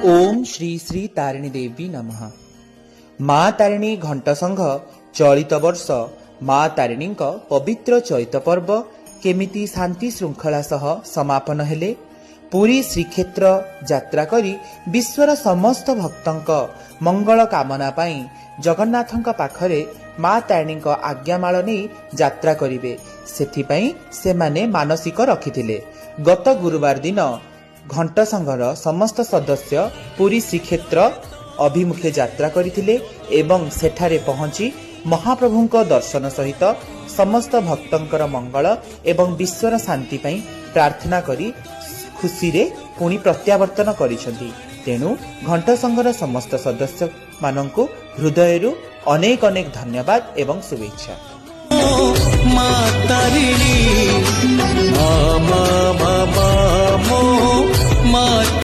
ओम श्री श्री तारिणी देवी नमः। माँ तारिणी घंट संघ चलित वर्ष माँ तारिणी पवित्र चैत पर्व केमिति शांति श्रृंखला सह समापन हेले। पुरी श्रीक्षेत्र यात्रा करी विश्वर समस्त भक्तंक मंगल कामना पाई जगन्नाथंक पाखरे माँ तारिणी आज्ञामाल नहीं यात्रा करिवे, सेथिपाई सेमाने मानसिक रखिथिले। गत गुरुवार दिन घंट संघर समस्त सदस्य पुरी श्रीक्षेत्र अभिमुखे यात्रा करथिले एवं सेठारे पहुंची महाप्रभुंक दर्शन सहित समस्त भक्तंकर मंगल एवं विश्वर शांति पई प्रार्थना करी खुशी रे पुणी प्रत्यावर्तन करिसंती। तेणु घंट संघर समस्त सदस्य मानंकु हृदयरु अनेक अनेक धन्यवाद एवं शुभेच्छा। माँ तारिणी